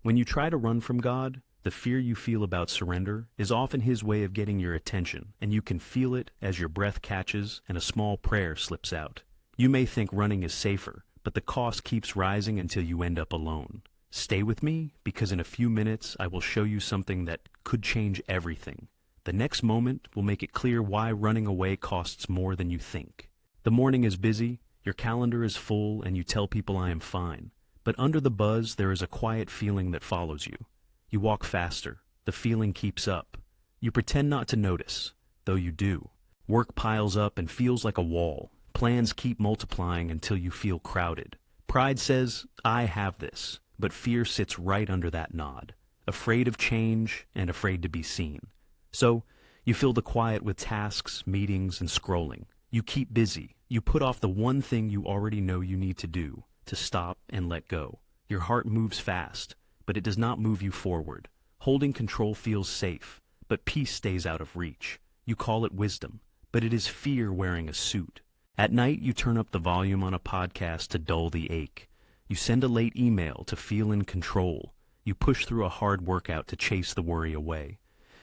When you try to run from God, the fear you feel about surrender is often His way of getting your attention, and you can feel it as your breath catches and a small prayer slips out. You may think running is safer, but the cost keeps rising until you end up alone. Stay with me, because in a few minutes I will show you something that could change everything. The next moment will make it clear why running away costs more than you think. The morning is busy, your calendar is full, and you tell people I am fine. But under the buzz, there is a quiet feeling that follows you. You walk faster. The feeling keeps up. You pretend not to notice, though you do. Work piles up and feels like a wall. Plans keep multiplying until you feel crowded. Pride says, I have this, but fear sits right under that nod, afraid of change and afraid to be seen. So, you fill the quiet with tasks, meetings, and scrolling. You keep busy. You put off the one thing you already know you need to do, to stop and let go. Your heart moves fast, but it does not move you forward. Holding control feels safe, but peace stays out of reach. You call it wisdom, but it is fear wearing a suit. At night, you turn up the volume on a podcast to dull the ache. You send a late email to feel in control. You push through a hard workout to chase the worry away.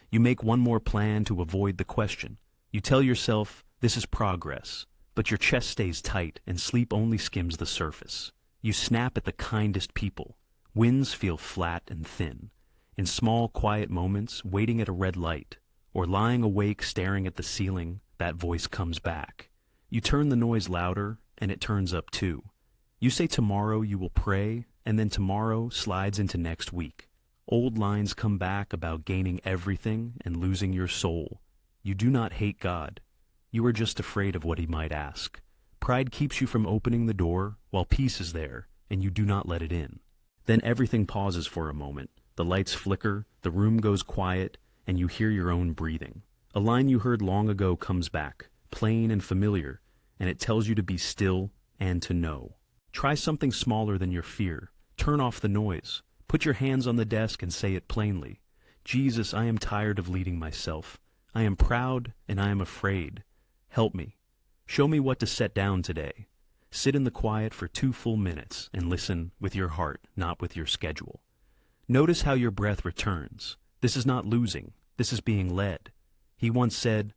You make one more plan to avoid the question. You tell yourself, this is progress. But your chest stays tight and sleep only skims the surface. You snap at the kindest people. Winds feel flat and thin. In small, quiet moments, waiting at a red light, or lying awake staring at the ceiling, that voice comes back. You turn the noise louder, and it turns up too. You say tomorrow you will pray, and then tomorrow slides into next week. Old lines come back about gaining everything and losing your soul. You do not hate God. You are just afraid of what He might ask. Pride keeps you from opening the door, while peace is there, and you do not let it in. Then everything pauses for a moment. The lights flicker, the room goes quiet, and you hear your own breathing. A line you heard long ago comes back, plain and familiar, and it tells you to be still and to know. Try something smaller than your fear. Turn off the noise. Put your hands on the desk and say it plainly. Jesus, I am tired of leading myself. I am proud and I am afraid. Help me. Show me what to set down today. Sit in the quiet for 2 full minutes and listen with your heart, not with your schedule. Notice how your breath returns. This is not losing. This is being led. He once said,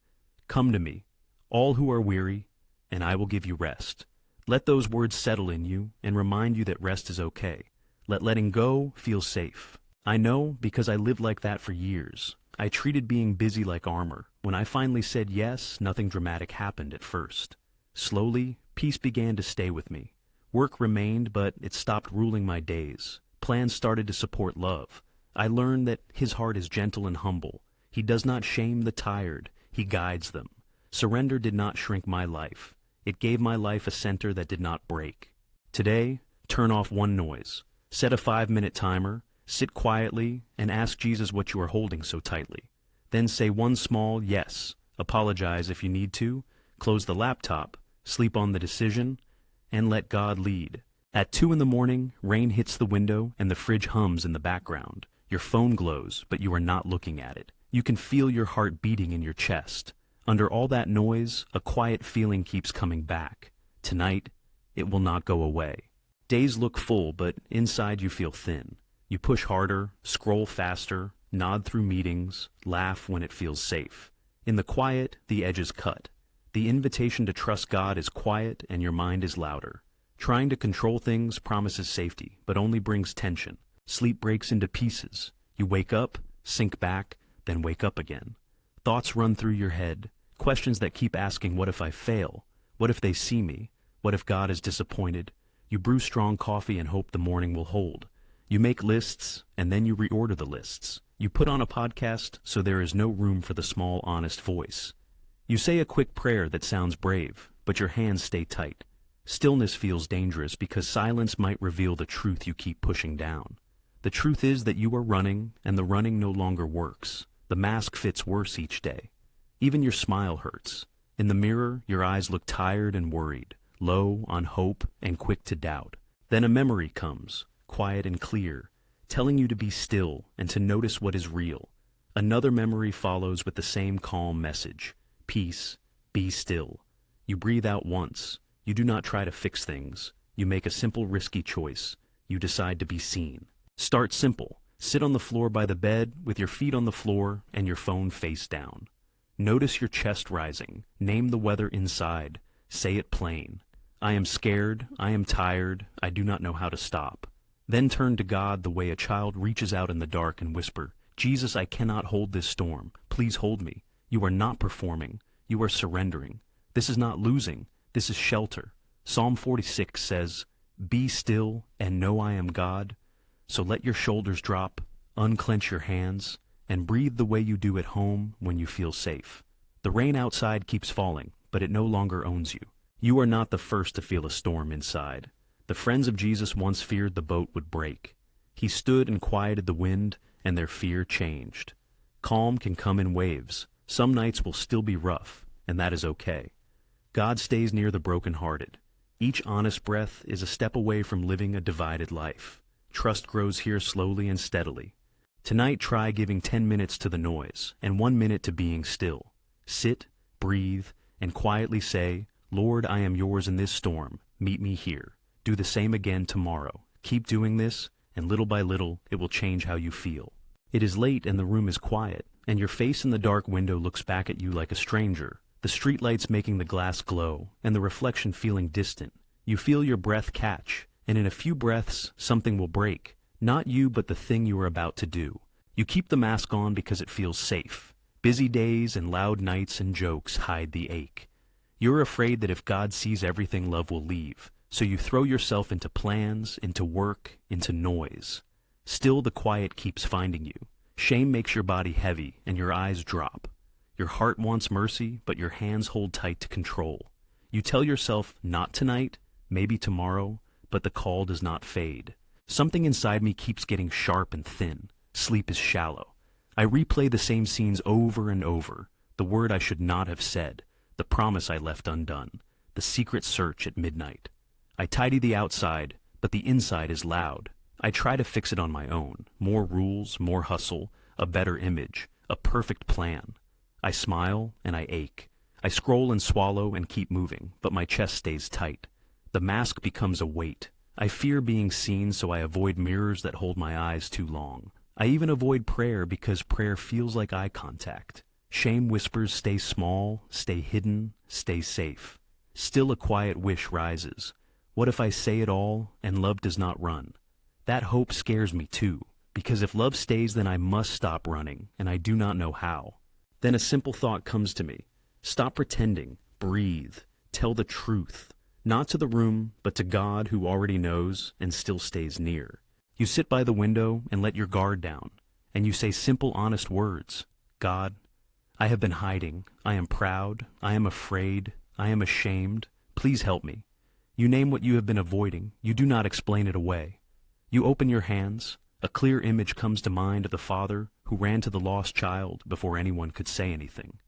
"Come to me, all who are weary, and I will give you rest." Let those words settle in you and remind you that rest is okay. Let letting go feel safe. I know because I lived like that for years. I treated being busy like armor. When I finally said yes, nothing dramatic happened at first. Slowly, peace began to stay with me. Work remained, but it stopped ruling my days. Plans started to support love. I learned that His heart is gentle and humble. He does not shame the tired. He guides them. Surrender did not shrink my life. It gave my life a center that did not break. Today, turn off one noise. Set a 5-minute timer. Sit quietly and ask Jesus what you are holding so tightly. Then say one small yes. Apologize if you need to. Close the laptop. Sleep on the decision. And let God lead. At 2 in the morning, rain hits the window and the fridge hums in the background. Your phone glows, but you are not looking at it. You can feel your heart beating in your chest. Under all that noise, a quiet feeling keeps coming back. Tonight, it will not go away. Days look full, but inside you feel thin. You push harder, scroll faster, nod through meetings, laugh when it feels safe. In the quiet, the edges cut. The invitation to trust God is quiet and your mind is louder. Trying to control things promises safety, but only brings tension. Sleep breaks into pieces. You wake up, sink back, then wake up again. Thoughts run through your head, questions that keep asking, what if I fail? What if they see me? What if God is disappointed? You brew strong coffee and hope the morning will hold. You make lists, and then you reorder the lists. You put on a podcast so there is no room for the small, honest voice. You say a quick prayer that sounds brave, but your hands stay tight. Stillness feels dangerous because silence might reveal the truth you keep pushing down. The truth is that you are running, and the running no longer works. The mask fits worse each day. Even your smile hurts. In the mirror, your eyes look tired and worried, low on hope and quick to doubt. Then a memory comes, quiet and clear, telling you to be still and to notice what is real. Another memory follows with the same calm message. Peace, be still. You breathe out once. You do not try to fix things. You make a simple, risky choice. You decide to be seen. Start simple. Sit on the floor by the bed with your feet on the floor and your phone face down. Notice your chest rising. Name the weather inside. Say it plain. I am scared. I am tired. I do not know how to stop. Then turn to God the way a child reaches out in the dark and whisper, Jesus, I cannot hold this storm. Please hold me. You are not performing. You are surrendering. This is not losing. This is shelter. Psalm 46 says, Be still and know I am God. So let your shoulders drop, unclench your hands, and breathe the way you do at home when you feel safe. The rain outside keeps falling, but it no longer owns you. You are not the first to feel a storm inside. The friends of Jesus once feared the boat would break. He stood and quieted the wind, and their fear changed. Calm can come in waves. Some nights will still be rough, and that is okay. God stays near the brokenhearted. Each honest breath is a step away from living a divided life. Trust grows here slowly and steadily. Tonight try giving 10 minutes to the noise and 1 minute to being still. Sit, breathe, and quietly say, Lord, I am yours in this storm. Meet me here. Do the same again tomorrow. Keep doing this, and little by little, it will change how you feel. It is late and the room is quiet, and your face in the dark window looks back at you like a stranger, the streetlights making the glass glow, and the reflection feeling distant. You feel your breath catch, and in a few breaths, something will break. Not you, but the thing you are about to do. You keep the mask on because it feels safe. Busy days and loud nights and jokes hide the ache. You're afraid that if God sees everything, love will leave. So you throw yourself into plans, into work, into noise. Still, the quiet keeps finding you. Shame makes your body heavy and your eyes drop. Your heart wants mercy, but your hands hold tight to control. You tell yourself, not tonight, maybe tomorrow, but the call does not fade. Something inside me keeps getting sharp and thin. Sleep is shallow. I replay the same scenes over and over. The word I should not have said. The promise I left undone. The secret search at midnight. I tidy the outside, but the inside is loud. I try to fix it on my own. More rules, more hustle, a better image, a perfect plan. I smile and I ache. I scroll and swallow and keep moving, but my chest stays tight. The mask becomes a weight. I fear being seen, so I avoid mirrors that hold my eyes too long. I even avoid prayer because prayer feels like eye contact. Shame whispers, stay small, stay hidden, stay safe. Still a quiet wish rises. What if I say it all and love does not run? That hope scares me too, because if love stays, then I must stop running, and I do not know how. Then a simple thought comes to me. Stop pretending, breathe, tell the truth. Not to the room, but to God who already knows and still stays near. You sit by the window and let your guard down, and you say simple, honest words. God, I have been hiding. I am proud. I am afraid. I am ashamed. Please help me. You name what you have been avoiding. You do not explain it away. You open your hands. A clear image comes to mind of the father who ran to the lost child before anyone could say anything.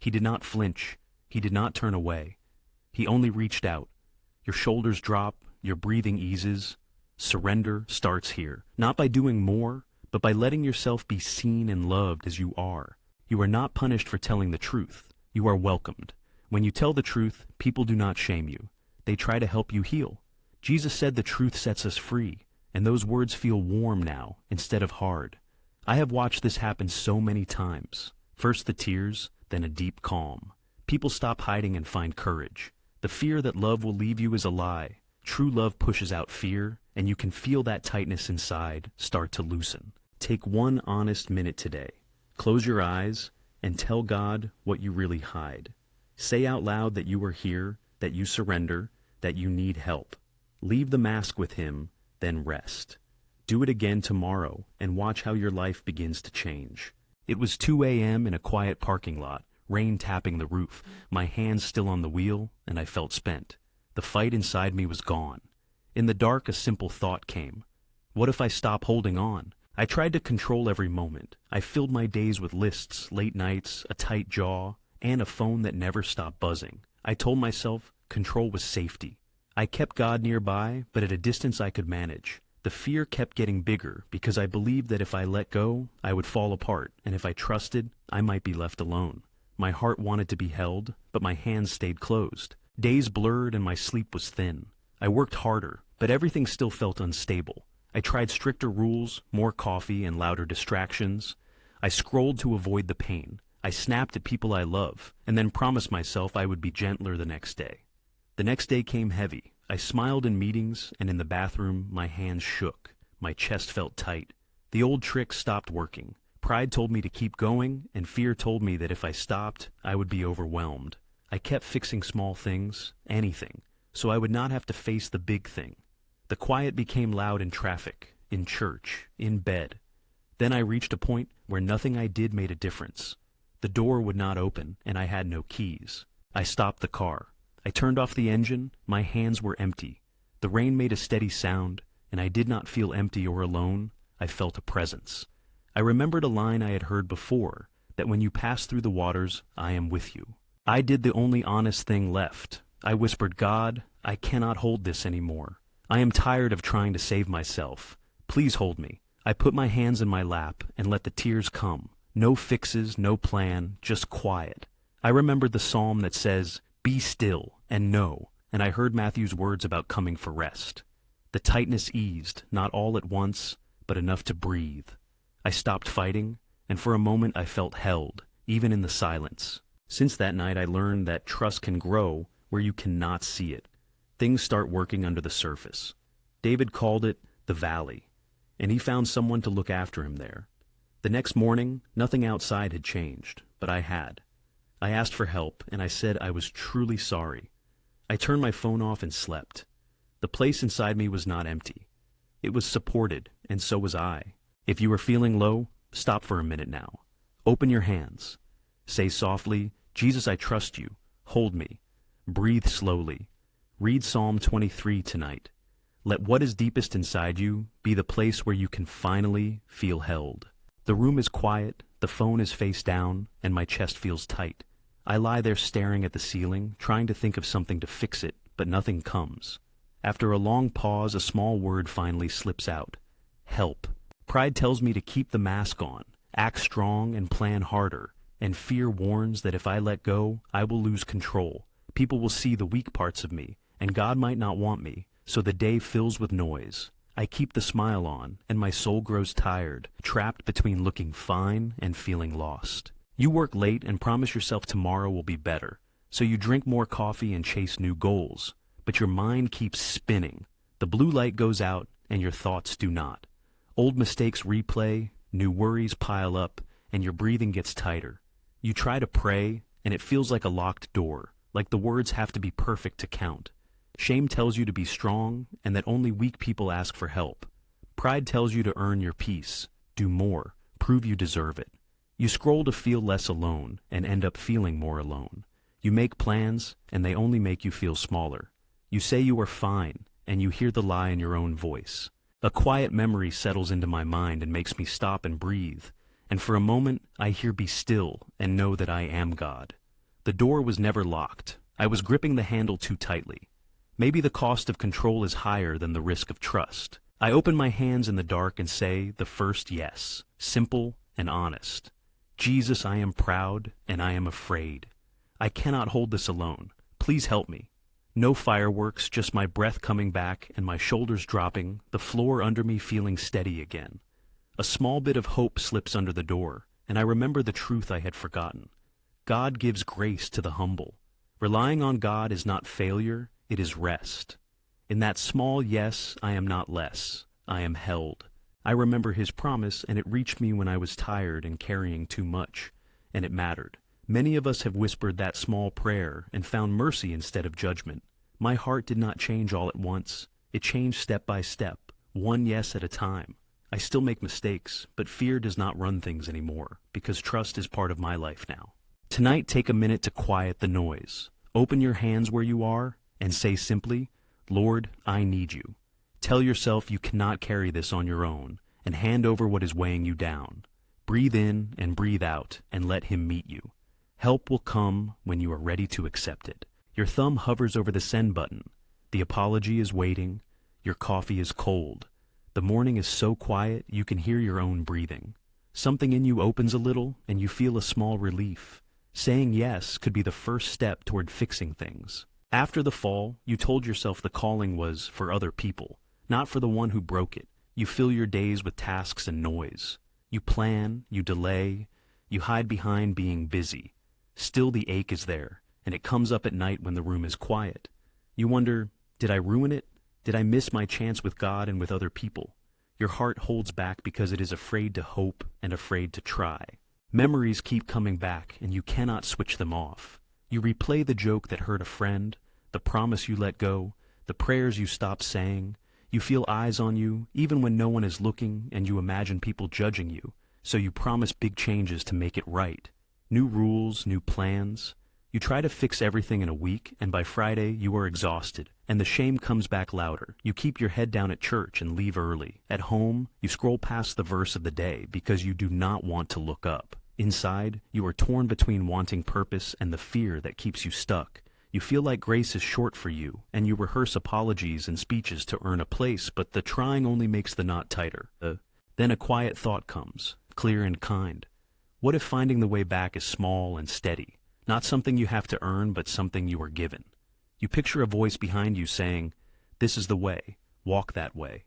He did not flinch. He did not turn away. He only reached out. Your shoulders drop, your breathing eases. Surrender starts here, not by doing more, but by letting yourself be seen and loved as you are. You are not punished for telling the truth. You are welcomed. When you tell the truth, people do not shame you. They try to help you heal. Jesus said the truth sets us free, and those words feel warm now instead of hard. I have watched this happen so many times. First the tears, then a deep calm. People stop hiding and find courage. The fear that love will leave you is a lie. True love pushes out fear, and you can feel that tightness inside start to loosen. Take one honest minute today. Close your eyes and tell God what you really hide. Say out loud that you are here, that you surrender, that you need help. Leave the mask with Him, then rest. Do it again tomorrow and watch how your life begins to change. It was 2 a.m. in a quiet parking lot. Rain tapping the roof, my hands still on the wheel, and I felt spent. The fight inside me was gone. In the dark, a simple thought came. What if I stop holding on? I tried to control every moment. I filled my days with lists, late nights, a tight jaw, and a phone that never stopped buzzing. I told myself control was safety. I kept God nearby, but at a distance I could manage. The fear kept getting bigger because I believed that if I let go, I would fall apart, and if I trusted, I might be left alone. My heart wanted to be held, but my hands stayed closed. Days blurred and my sleep was thin. I worked harder, but everything still felt unstable. I tried stricter rules, more coffee, and louder distractions. I scrolled to avoid the pain. I snapped at people I love, and then promised myself I would be gentler the next day. The next day came heavy. I smiled in meetings, and in the bathroom, my hands shook. My chest felt tight. The old trick stopped working. Pride told me to keep going, and fear told me that if I stopped, I would be overwhelmed. I kept fixing small things, anything, so I would not have to face the big thing. The quiet became loud in traffic, in church, in bed. Then I reached a point where nothing I did made a difference. The door would not open, and I had no keys. I stopped the car. I turned off the engine. My hands were empty. The rain made a steady sound, and I did not feel empty or alone. I felt a presence. I remembered a line I had heard before, that when you pass through the waters, I am with you. I did the only honest thing left. I whispered, God, I cannot hold this anymore. I am tired of trying to save myself. Please hold me. I put my hands in my lap and let the tears come. No fixes, no plan, just quiet. I remembered the psalm that says, be still and know, and I heard Matthew's words about coming for rest. The tightness eased, not all at once, but enough to breathe. I stopped fighting, and for a moment I felt held, even in the silence. Since that night I learned that trust can grow where you cannot see it. Things start working under the surface. David called it the valley, and he found someone to look after him there. The next morning, nothing outside had changed, but I had. I asked for help, and I said I was truly sorry. I turned my phone off and slept. The place inside me was not empty. It was supported, and so was I. If you are feeling low, stop for a minute now. Open your hands. Say softly, Jesus, I trust you. Hold me. Breathe slowly. Read Psalm 23 tonight. Let what is deepest inside you be the place where you can finally feel held. The room is quiet, the phone is face down, and my chest feels tight. I lie there staring at the ceiling, trying to think of something to fix it, but nothing comes. After a long pause, a small word finally slips out. Help. Pride tells me to keep the mask on, act strong and plan harder, and fear warns that if I let go, I will lose control. People will see the weak parts of me, and God might not want me, so the day fills with noise. I keep the smile on, and my soul grows tired, trapped between looking fine and feeling lost. You work late and promise yourself tomorrow will be better, so you drink more coffee and chase new goals. But your mind keeps spinning. The blue light goes out, and your thoughts do not. Old mistakes replay, new worries pile up, and your breathing gets tighter. You try to pray, and it feels like a locked door, like the words have to be perfect to count. Shame tells you to be strong, and that only weak people ask for help. Pride tells you to earn your peace, do more, prove you deserve it. You scroll to feel less alone, and end up feeling more alone. You make plans, and they only make you feel smaller. You say you are fine, and you hear the lie in your own voice. A quiet memory settles into my mind and makes me stop and breathe, and for a moment I hear be still and know that I am God. The door was never locked. I was gripping the handle too tightly. Maybe the cost of control is higher than the risk of trust. I open my hands in the dark and say the first yes, simple and honest. Jesus, I am proud and I am afraid. I cannot hold this alone. Please help me. No fireworks, just my breath coming back and my shoulders dropping, the floor under me feeling steady again. A small bit of hope slips under the door, and I remember the truth I had forgotten. God gives grace to the humble. Relying on God is not failure, it is rest. In that small yes, I am not less. I am held. I remember his promise, and it reached me when I was tired and carrying too much, and it mattered. Many of us have whispered that small prayer and found mercy instead of judgment. My heart did not change all at once. It changed step by step, one yes at a time. I still make mistakes, but fear does not run things anymore, because trust is part of my life now. Tonight, take a minute to quiet the noise. Open your hands where you are and say simply, Lord, I need you. Tell yourself you cannot carry this on your own, and hand over what is weighing you down. Breathe in and breathe out, and let him meet you. Help will come when you are ready to accept it. Your thumb hovers over the send button. The apology is waiting. Your coffee is cold. The morning is so quiet you can hear your own breathing. Something in you opens a little, and you feel a small relief. Saying yes could be the first step toward fixing things. After the fall, you told yourself the calling was for other people, not for the one who broke it. You fill your days with tasks and noise. You plan, you delay, you hide behind being busy. Still the ache is there, and it comes up at night when the room is quiet. You wonder, did I ruin it? Did I miss my chance with God and with other people? Your heart holds back because it is afraid to hope and afraid to try. Memories keep coming back, and you cannot switch them off. You replay the joke that hurt a friend, the promise you let go, the prayers you stopped saying. You feel eyes on you, even when no one is looking, and you imagine people judging you, so you promise big changes to make it right. New rules, new plans. You try to fix everything in a week, and by Friday you are exhausted, and the shame comes back louder. You keep your head down at church and leave early. At home, you scroll past the verse of the day because you do not want to look up. Inside, you are torn between wanting purpose and the fear that keeps you stuck. You feel like grace is short for you, and you rehearse apologies and speeches to earn a place, but the trying only makes the knot tighter. Then a quiet thought comes, clear and kind. What if finding the way back is small and steady? Not something you have to earn, but something you are given. You picture a voice behind you saying, "This is the way, walk that way."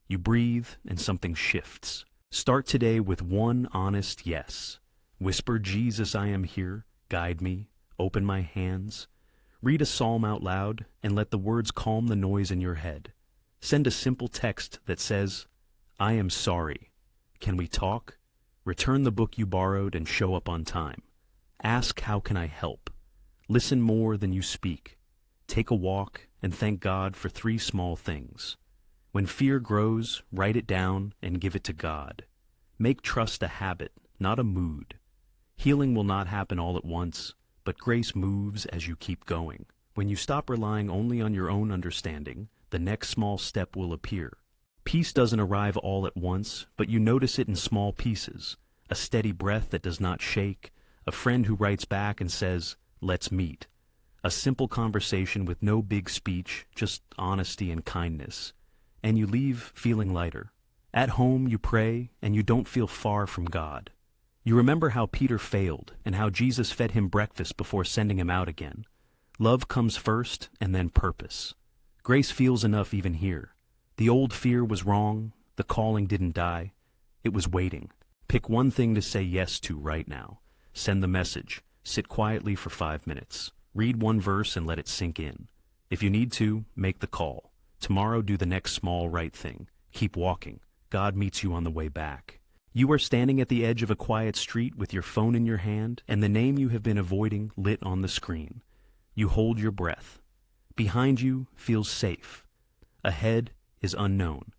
You breathe, and something shifts. Start today with one honest yes. Whisper, "Jesus, I am here. Guide me. Open my hands." Read a psalm out loud, and let the words calm the noise in your head. Send a simple text that says, "I am sorry. Can we talk?" Return the book you borrowed and show up on time. Ask, "How can I help?" Listen more than you speak. Take a walk and thank God for 3 small things. When fear grows, write it down and give it to God. Make trust a habit, not a mood. Healing will not happen all at once, but grace moves as you keep going. When you stop relying only on your own understanding, the next small step will appear. Peace doesn't arrive all at once, but you notice it in small pieces. A steady breath that does not shake, a friend who writes back and says, "Let's meet." A simple conversation with no big speech, just honesty and kindness. And you leave feeling lighter. At home you pray, and you don't feel far from God. You remember how Peter failed, and how Jesus fed him breakfast before sending him out again. Love comes first, and then purpose. Grace feels enough even here. The old fear was wrong, the calling didn't die. It was waiting. Pick one thing to say yes to right now. Send the message. Sit quietly for 5 minutes. Read one verse and let it sink in. If you need to, make the call. Tomorrow do the next small right thing. Keep walking. God meets you on the way back. You are standing at the edge of a quiet street with your phone in your hand and the name you have been avoiding lit on the screen. You hold your breath. Behind you feels safe. Ahead is unknown.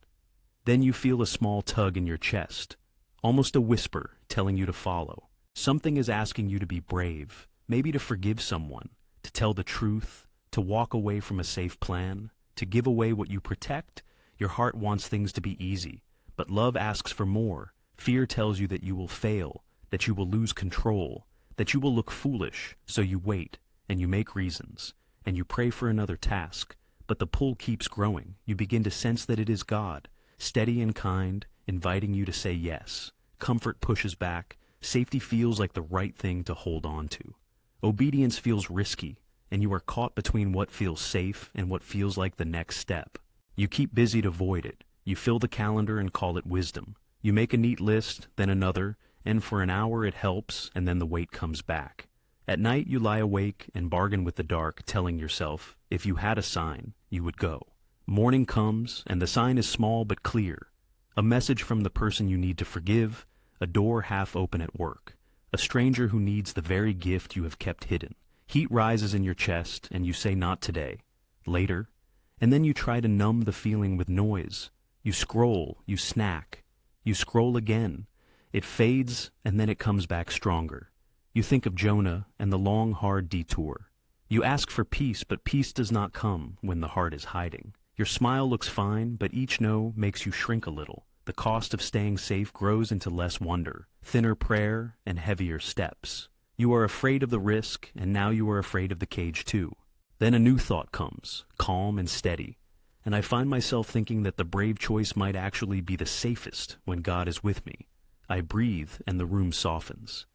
Then you feel a small tug in your chest, almost a whisper telling you to follow. Something is asking you to be brave, maybe to forgive someone, to tell the truth, to walk away from a safe plan, to give away what you protect. Your heart wants things to be easy, but love asks for more. Fear tells you that you will fail, that you will lose control, that you will look foolish, so you wait, and you make reasons, and you pray for another task. But the pull keeps growing. You begin to sense that it is God, steady and kind, inviting you to say yes. Comfort pushes back. Safety feels like the right thing to hold on to. Obedience feels risky, and you are caught between what feels safe and what feels like the next step. You keep busy to avoid it. You fill the calendar and call it wisdom. You make a neat list, then another, and for an hour it helps, and then the weight comes back. At night you lie awake and bargain with the dark, telling yourself, if you had a sign, you would go. Morning comes, and the sign is small but clear. A message from the person you need to forgive, a door half open at work, a stranger who needs the very gift you have kept hidden. Heat rises in your chest, and you say not today, later, and then you try to numb the feeling with noise. You scroll, you snack, you scroll again. It fades, and then it comes back stronger. You think of Jonah and the long, hard detour. You ask for peace, but peace does not come when the heart is hiding. Your smile looks fine, but each no makes you shrink a little. The cost of staying safe grows into less wonder, thinner prayer, and heavier steps. You are afraid of the risk, and now you are afraid of the cage too. Then a new thought comes, calm and steady, and I find myself thinking that the brave choice might actually be the safest when God is with me. I breathe, and the room softens.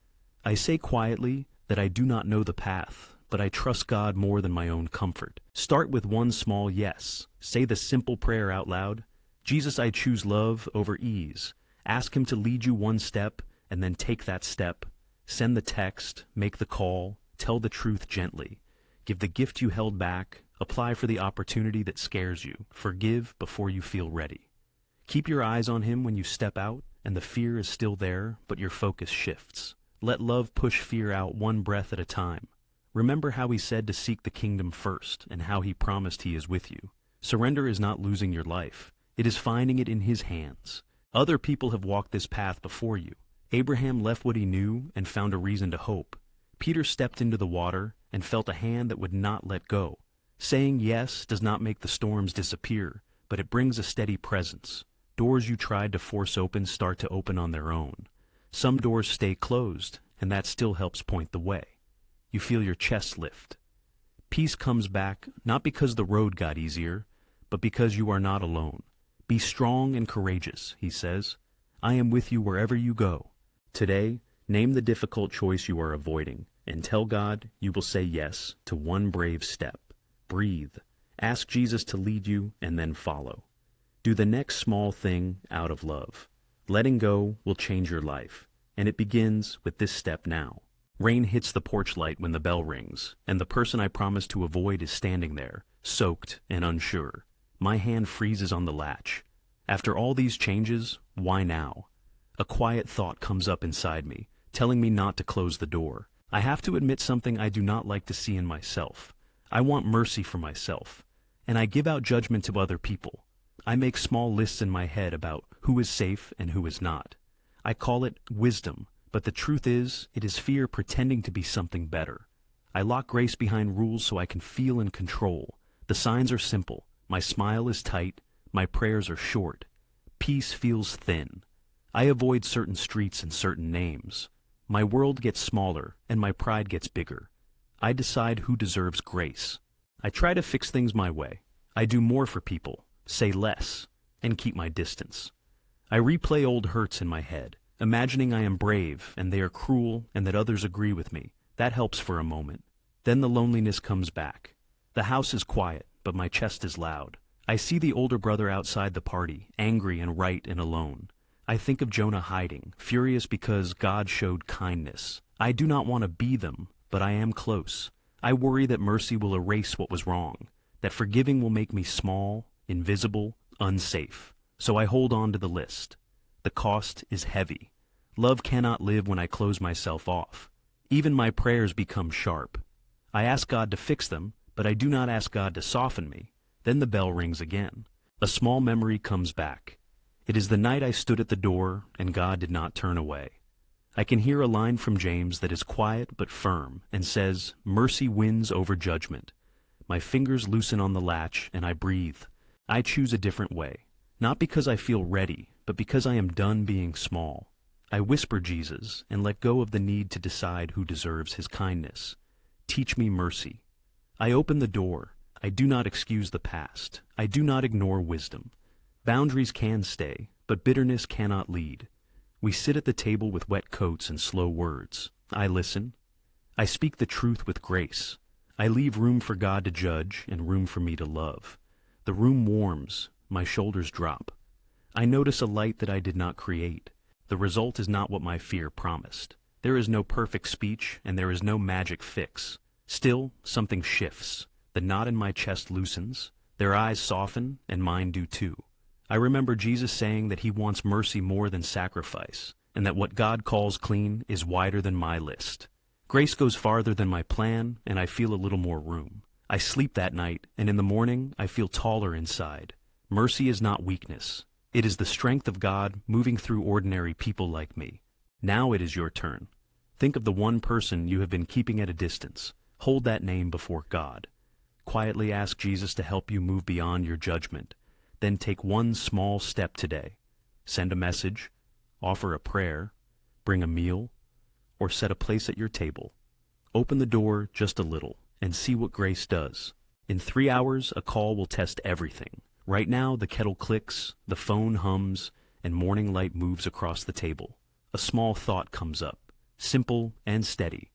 I say quietly that I do not know the path, but I trust God more than my own comfort. Start with one small yes. Say the simple prayer out loud. Jesus, I choose love over ease. Ask him to lead you one step, and then take that step. Send the text, make the call, tell the truth gently. Give the gift you held back, apply for the opportunity that scares you. Forgive before you feel ready. Keep your eyes on him when you step out, and the fear is still there, but your focus shifts. Let love push fear out one breath at a time. Remember how he said to seek the kingdom first, and how he promised he is with you. Surrender is not losing your life. It is finding it in his hands. Other people have walked this path before you. Abraham left what he knew and found a reason to hope. Peter stepped into the water and felt a hand that would not let go. Saying yes does not make the storms disappear, but it brings a steady presence. Doors you tried to force open start to open on their own. Some doors stay closed, and that still helps point the way. You feel your chest lift. Peace comes back not because the road got easier, but because you are not alone. Be strong and courageous, he says. I am with you wherever you go. Today, name the difficult choice you are avoiding, and tell God you will say yes to one brave step. Breathe. Ask Jesus to lead you, and then follow. Do the next small thing out of love. Letting go will change your life, and it begins with this step now. Rain hits the porch light when the bell rings, and the person I promised to avoid is standing there, soaked and unsure. My hand freezes on the latch. After all these changes, why now? A quiet thought comes up inside me, telling me not to close the door. I have to admit something I do not like to see in myself. I want mercy for myself, and I give out judgment to other people. I make small lists in my head about who is safe and who is not. I call it wisdom, but the truth is, it is fear pretending to be something better. I lock grace behind rules so I can feel in control. The signs are simple. My smile is tight. My prayers are short. Peace feels thin. I avoid certain streets and certain names. My world gets smaller, and my pride gets bigger. I decide who deserves grace. I try to fix things my way. I do more for people, say less, and keep my distance. I replay old hurts in my head, imagining I am brave and they are cruel and that others agree with me. That helps for a moment. Then the loneliness comes back. The house is quiet, but my chest is loud. I see the older brother outside the party, angry and right and alone. I think of Jonah hiding, furious because God showed kindness. I do not want to be them, but I am close. I worry that mercy will erase what was wrong, that forgiving will make me small, invisible, unsafe. So I hold on to the list. The cost is heavy. Love cannot live when I close myself off. Even my prayers become sharp. I ask God to fix them, but I do not ask God to soften me. Then the bell rings again. A small memory comes back. It is the night I stood at the door and God did not turn away. I can hear a line from James that is quiet but firm and says, "Mercy wins over judgment." My fingers loosen on the latch and I breathe. I choose a different way, not because I feel ready, but because I am done being small. I whisper Jesus and let go of the need to decide who deserves his kindness. Teach me mercy. I open the door. I do not excuse the past. I do not ignore wisdom. Boundaries can stay, but bitterness cannot lead. We sit at the table with wet coats and slow words. I listen. I speak the truth with grace. I leave room for God to judge and room for me to love. The room warms. My shoulders drop. I notice a light that I did not create. The result is not what my fear promised. There is no perfect speech, and there is no magic fix. Still, something shifts. The knot in my chest loosens. Their eyes soften, and mine do too. I remember Jesus saying that he wants mercy more than sacrifice, and that what God calls clean is wider than my list. Grace goes farther than my plan, and I feel a little more room. I sleep that night, and in the morning I feel taller inside. Mercy is not weakness. It is the strength of God moving through ordinary people like me. Now it is your turn. Think of the one person you have been keeping at a distance. Hold that name before God. Quietly ask Jesus to help you move beyond your judgment. Then take one small step today. Send a message, offer a prayer, bring a meal, or set a place at your table. Open the door just a little and see what grace does. In 3 hours, a call will test everything. Right now, the kettle clicks, the phone hums, and morning light moves across the table. A small thought comes up, simple and steady.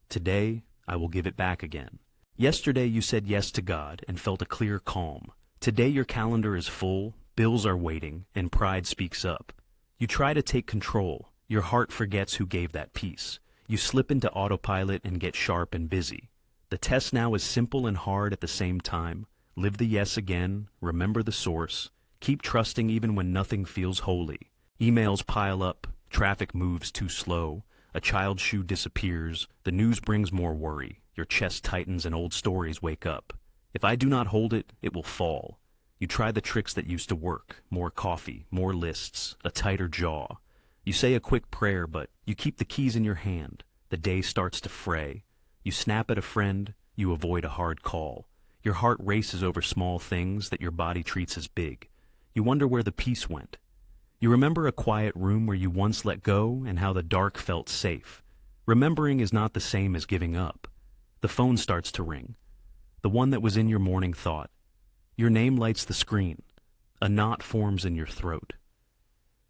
Today, I will give it back again. Yesterday, you said yes to God and felt a clear calm. Today, your calendar is full, Bills are waiting, and pride speaks up. You try to take control. Your heart forgets who gave that peace. You slip into autopilot and get sharp and busy. The test now is simple and hard at the same time. Live the yes again, remember the source. Keep trusting even when nothing feels holy. Emails pile up, traffic moves too slow. A child's shoe disappears, the news brings more worry. Your chest tightens and old stories wake up. If I do not hold it, it will fall. You try the tricks that used to work. More coffee, more lists, a tighter jaw. You say a quick prayer, but you keep the keys in your hand. The day starts to fray. You snap at a friend, you avoid a hard call. Your heart races over small things that your body treats as big. You wonder where the peace went. You remember a quiet room where you once let go and how the dark felt safe. Remembering is not the same as giving up. The phone starts to ring. The one that was in your morning thought. Your name lights the screen. A knot forms in your throat.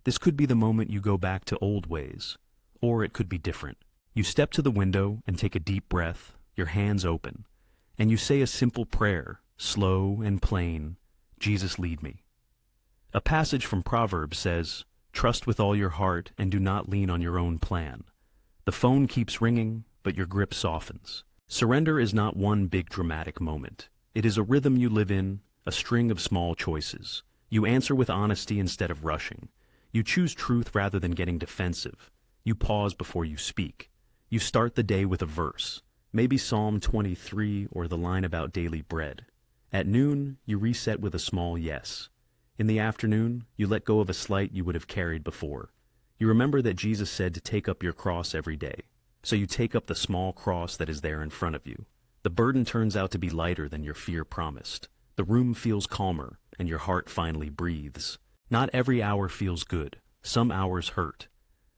This could be the moment you go back to old ways, or it could be different. You step to the window and take a deep breath, your hands open, and you say a simple prayer, slow and plain, Jesus lead me. A passage from Proverbs says, trust with all your heart and do not lean on your own plan. The phone keeps ringing, but your grip softens. Surrender is not one big dramatic moment. It is a rhythm you live in, a string of small choices. You answer with honesty instead of rushing. You choose truth rather than getting defensive. You pause before you speak. You start the day with a verse, maybe Psalm 23 or the line about daily bread. At noon, you reset with a small yes. In the afternoon, you let go of a slight you would have carried before. You remember that Jesus said to take up your cross every day. So you take up the small cross that is there in front of you. The burden turns out to be lighter than your fear promised. The room feels calmer, and your heart finally breathes. Not every hour feels good. Some hours hurt.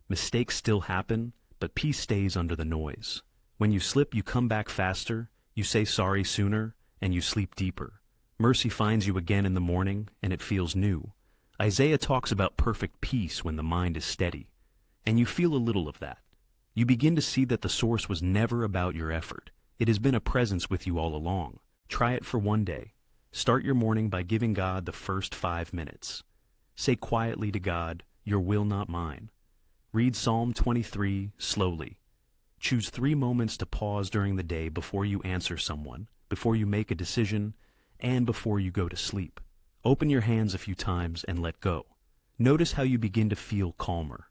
Mistakes still happen, but peace stays under the noise. When you slip, you come back faster, you say sorry sooner, and you sleep deeper. Mercy finds you again in the morning, and it feels new. Isaiah talks about perfect peace when the mind is steady. And you feel a little of that. You begin to see that the source was never about your effort. It has been a presence with you all along. Try it for one day. Start your morning by giving God the first 5 minutes. Say quietly to God, your will not mine. Read Psalm 23 slowly. Choose 3 moments to pause during the day before you answer someone, before you make a decision, and before you go to sleep. Open your hands a few times and let go. Notice how you begin to feel calmer.